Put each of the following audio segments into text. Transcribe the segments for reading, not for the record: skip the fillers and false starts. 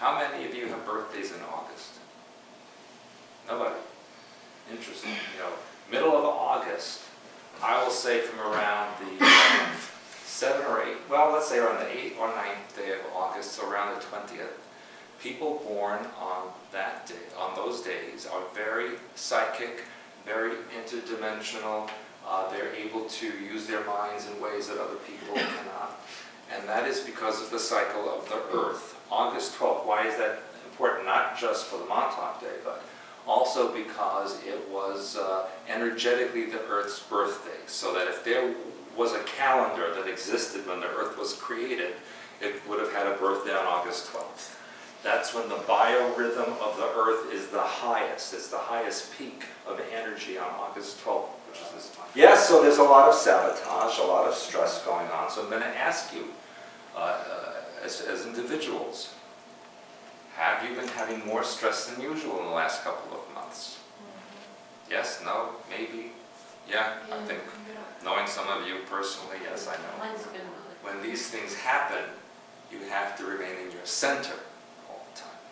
How many of you have birthdays in August? Nobody. Interesting. You know, middle of August, I will say from around the 7 or 8, well, let's say around the 8th or 9th day of August, so around the 20th, people born on that day, on those days, are very psychic, very interdimensional. They're able to use their minds in ways that other people cannot. And that is because of the cycle of the Earth. August 12th, why is that important? Not just for the Montauk Day, but also because it was energetically the Earth's birthday. So that if there was a calendar that existed when the Earth was created, it would have had a birthday on August 12th. That's when the biorhythm of the Earth is the highest. It's the highest peak of energy on August 12th, which is this month. Yes, so there's a lot of sabotage, a lot of stress going on. So I'm going to ask you, as individuals, have you been having more stress than usual in the last couple of months? Yes, no, maybe? Yeah, I think, knowing some of you personally, yes, I know. When these things happen, you have to remain in your center all the time.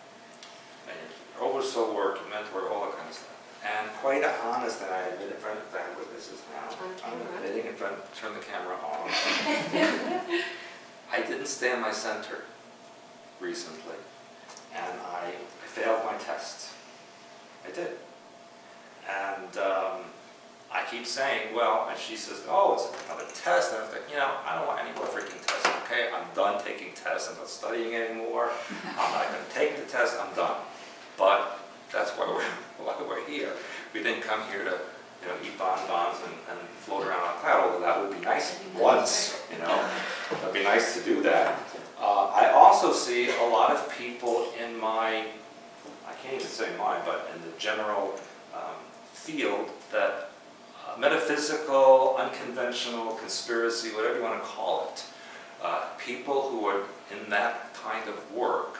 And you're over so worked, meant to work, all that kind of stuff. And quite honest, and I admit in front of witnesses now, I'm admitting in front, turn the camera on. I didn't stay in my center recently, and I failed my test. I did. And I keep saying, well, and she says, oh, it's another test. And I'm thinking, you know, I don't want any more freaking tests, okay? I'm done taking tests. I'm not studying anymore. I'm not going to take the test. I'm done. But that's why we're here. We didn't come here to, you know, eat bonbons and float around on a cloud, although that would be nice once, you know. That'd be nice to do that. I also see a lot of people in my, I can't even say mine, but in the general field that metaphysical, unconventional, conspiracy, whatever you want to call it, people who are in that kind of work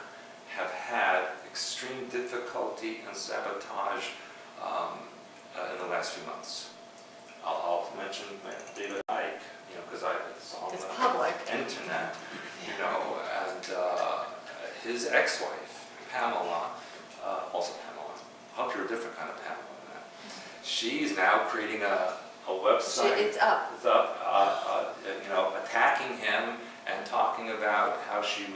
have had extreme difficulty and sabotage in the last few months. I'll mention David Icke, you know, because it's on the public internet, you know, and his ex-wife, Pamela, also Pamela, I hope you're a different kind of Pamela than that. She's now creating a website. It's up. It's up, you know, attacking him and talking about how she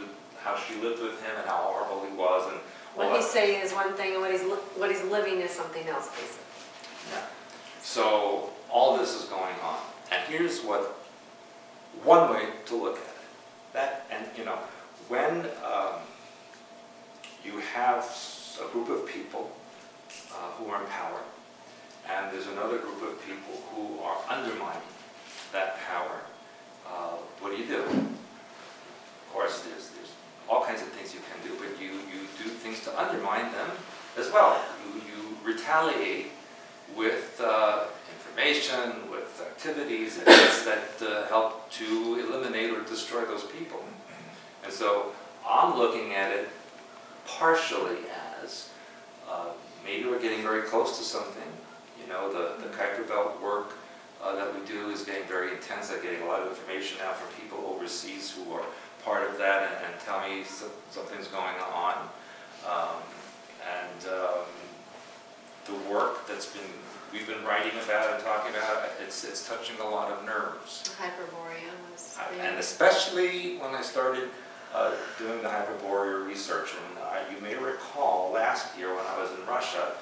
lived with him and how horrible he was, and what he's saying is one thing, and what he's living is something else, basically. Yeah. So all this is going on, and here's one way to look at it. That, and you know, when you have a group of people who are in power, and there's another group of people who are undermining that power, what do? Of course, there's all kinds of things you can do, but you do things to undermine them as well. You retaliate with information, with activities, events that help to eliminate or destroy those people. And so I'm looking at it partially as maybe we're getting very close to something. You know, the Kuiper Belt work that we do is getting very intense. I'm getting a lot of information now from people overseas who are part of that and tell me something's going on. The work we've been writing about and talking about, it's touching a lot of nerves. Hyperborea was and especially when I started doing the Hyperborea research. And you may recall last year when I was in Russia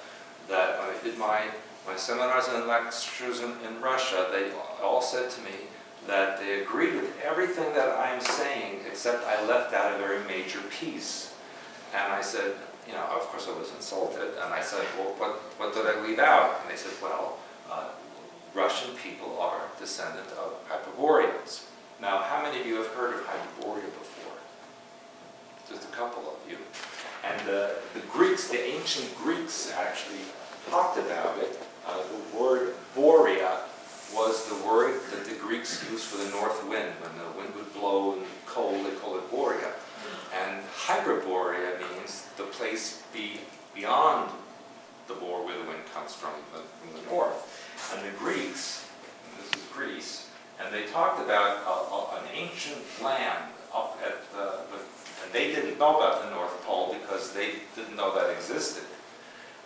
that when I did my seminars and lectures in Russia, they all said to me that they agreed with everything that I'm saying, except I left out a very major piece. And I said, you know, of course I was insulted, and I said, well, what did I leave out? And they said, well, Russian people are descendant of Hyperboreans. Now, how many of you have heard of Hyperborea before? Just a couple of you. And the Greeks, the ancient Greeks actually talked about it. The word Borea was the word that the Greeks used for the north wind. When the wind would blow and cold, they called it Borea. And Hyperborea means the place beyond the bore where the wind comes from the north. And the Greeks, and this is Greece, and they talked about an ancient land up at the they didn't know about the North Pole because they didn't know that existed.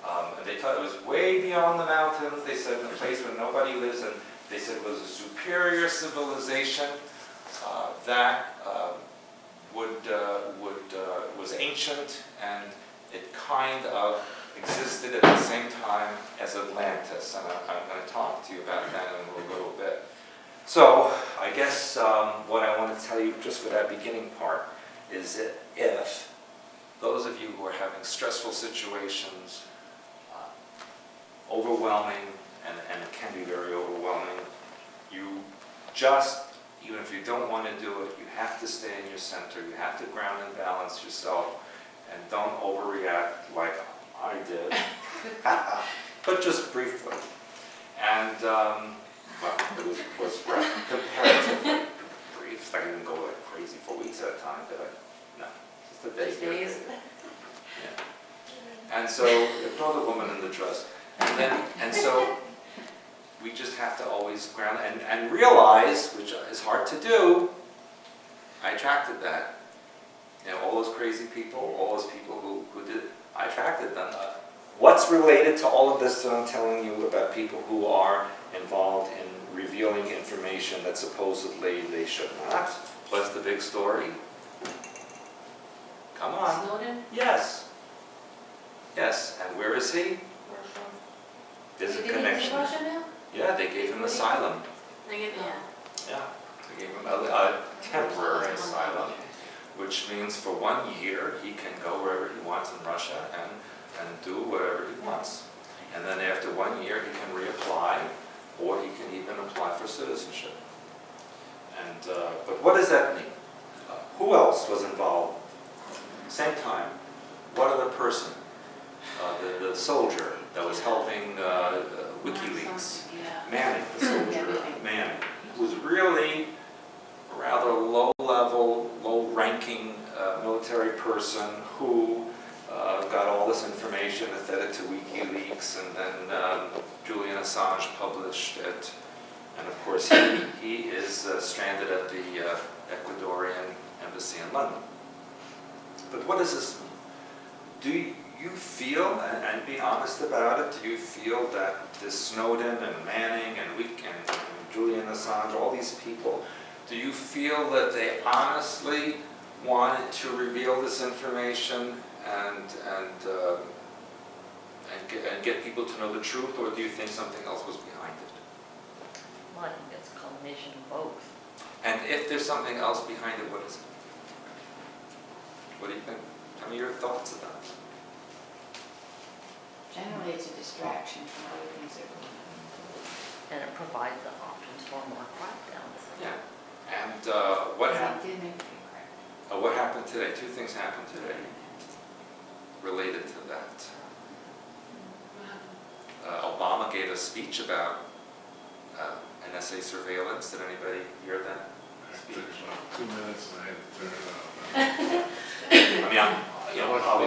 And they thought it was way beyond the mountains. They said in a place where nobody lives, and they said it was a superior civilization that was ancient, and it kind of existed at the same time as Atlantis. And I'm going to talk to you about that in a little bit. So I guess what I want to tell you just for that beginning part is that if those of you who are having stressful situations, overwhelming, and it can be very overwhelming, you just, even if you don't want to do it, you have to stay in your center. You have to ground and balance yourself, and don't overreact like I did, but just briefly. And, well, it was comparatively brief. I didn't go like crazy for weeks at a time, did I? No, just a day. Just days. Yeah. And so, throw the woman in the dress. And so, we just have to always ground and realize, which is hard to do, I attracted that. You know, all those crazy people, all those people who did, I attracted them. What's related to all of this that I'm telling you about people who are involved in revealing information that supposedly they should not? What's the big story? Come on. Snowden? Yes. Yes. And where is he? There's a connection. Russia now? Yeah, they gave him asylum. Yeah. Yeah, they gave him a temporary asylum, which means for 1 year he can go wherever he wants in Russia and do whatever he wants. And then after 1 year he can reapply, or he can even apply for citizenship. And but what does that mean? Who else was involved? Same time. What other person? The soldier that was helping WikiLeaks. Manning, the soldier Manning, who was really a rather low-level, low-ranking military person who got all this information and fed it to WikiLeaks, and then Julian Assange published it. And of course, he is stranded at the Ecuadorian embassy in London. But what does this mean? Do you feel, and be honest about it, do you feel that this Snowden and Manning and Julian Assange, all these people, do you feel that they honestly wanted to reveal this information and get people to know the truth, or do you think something else was behind it? Well, I think it's a combination of both. And if there's something else behind it, what is it? What do you think? Tell me your thoughts about it. Generally, it's a distraction from other things that are going on. And it provides the options for more crackdowns. Yeah. And what happened? What happened today? Two things happened today related to that. Obama gave a speech about NSA surveillance. Did anybody hear that speech? It took about 2 minutes and I had to turn it off. I mean,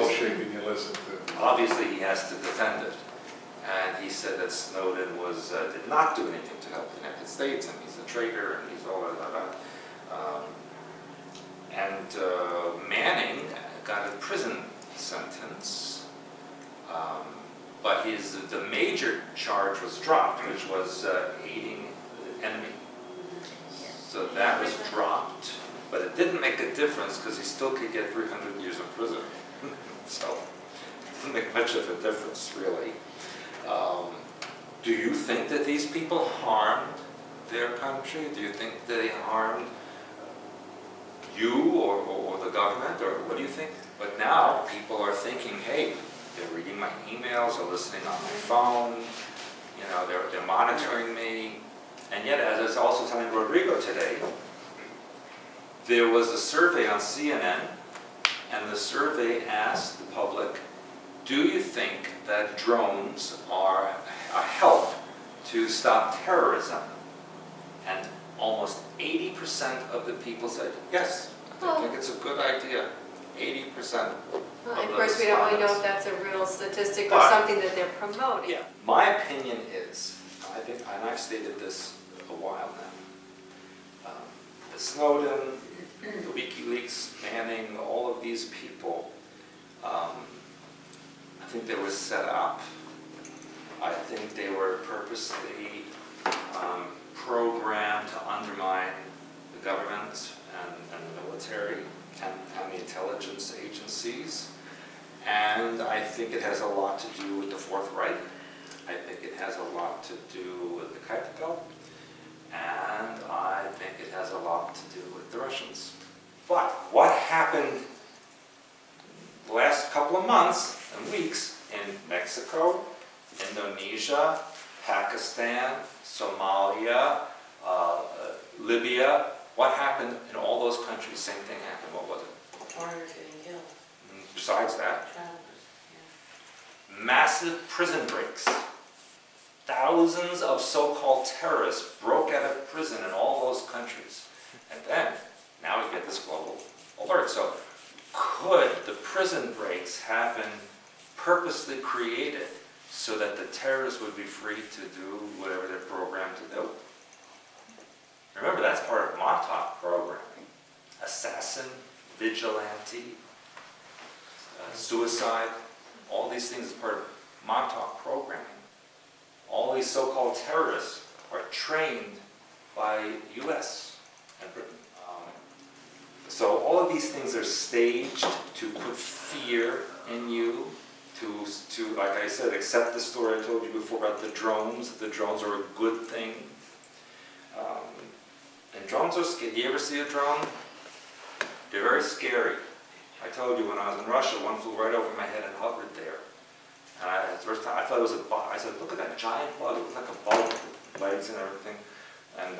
Shaking you listen to. obviously he has to defend it. And he said that Snowden did not do anything to help the United States, and he's a traitor, and he's all that. Manning got a prison sentence, but the major charge was dropped, which was aiding the enemy. So that was dropped, but it didn't make a difference because he still could get 300 years in prison. So it didn't make much of a difference, really. Do you think that these people harmed their country? Do you think they harmed you or the government, or what do you think? But now people are thinking, hey, they're reading my emails, they're listening on my phone, you know, they're monitoring me. And yet, as I was also telling Rodrigo today, there was a survey on CNN, and the survey asked the public, do you think that drones are a help to stop terrorism? And almost 80% of the people said, yes, I think it's a good idea. 80%. Well, of course, we don't really know if that's a real statistic or But, something that they're promoting. Yeah, my opinion is, I think, and I've stated this a while now, Snowden, the WikiLeaks, Manning, all of these people, I think they were set up. I think they were purposely programmed to undermine the government and the military and the intelligence agencies. And I think it has a lot to do with the Fourth Reich. I think it has a lot to do with the Kaitako. And I think it has a lot to do with the Russians. But what happened the last couple of months and weeks in Mexico, Indonesia, Pakistan, Somalia, Libya, what happened in all those countries? Same thing happened. What was it? Foreigners getting killed. Besides that, Travelers, massive prison breaks. Thousands of so-called terrorists broke out of prison in all those countries. And then, now we get this global alert. So, could the prison breaks have been purposely created so that the terrorists would be free to do whatever they're programmed to do? Remember, that's part of Montauk programming. Assassin, vigilante, suicide, all these things is part of Montauk programming. All these so-called terrorists are trained by U.S. and Britain. So all of these things are staged to put fear in you, to like I said, accept the story I told you before about the drones, that the drones are a good thing. And drones are scary. Do you ever see a drone? They're very scary. I told you when I was in Russia, one flew right over my head and hovered there. And the first time I thought it was a bug. I said, look at that giant bug. It was like a bug with legs and everything. And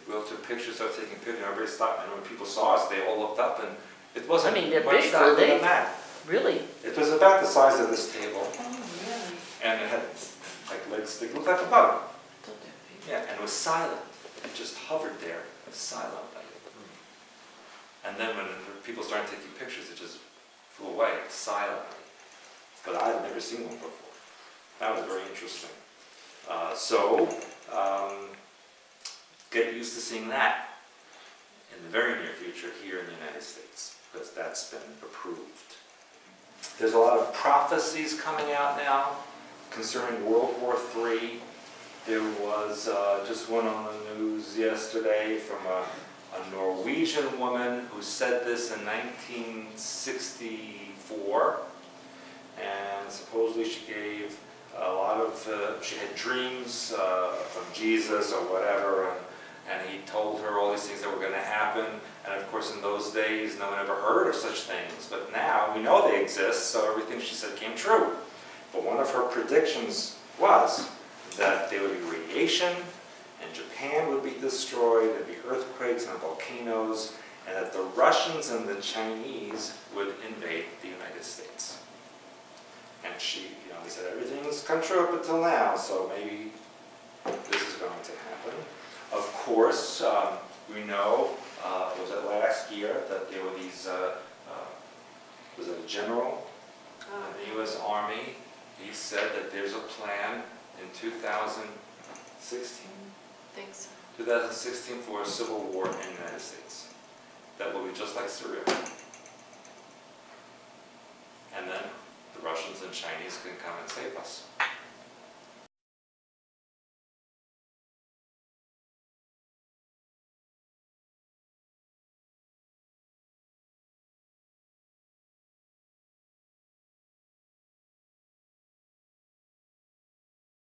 we all took pictures, started taking pictures, and everybody stopped. And when people saw us, they all looked up, and it wasn't they're much big, further aren't they? than that. Really? It was about the size of this table, Oh, really? and it had like legs. It looked like a bug. Thought that would be- Yeah, and it was silent. It just hovered there silently. And then when people started taking pictures, it just flew away silently. But I had never seen one before. That was very interesting. Get used to seeing that in the very near future here in the United States, because that's been approved. There's a lot of prophecies coming out now concerning World War III. There was just one on the news yesterday from a Norwegian woman who said this in 1964, and supposedly she gave a lot of, she had dreams from Jesus or whatever, and he told her all these things that were going to happen, and of course in those days no one ever heard of such things, but now we know they exist, so everything she said came true. But one of her predictions was that there would be radiation, and Japan would be destroyed, there'd be earthquakes and volcanoes, and that the Russians and the Chinese would invade the United States. And she, he said everything's come true up until now, so maybe this is going to happen. Of course, we know, was it last year, that there were these, was it a general in the U.S. Army? He said that there's a plan in 2016? Think so. 2016 for a civil war in the United States that will be just like Syria. And then the Russians and Chinese can come and save us.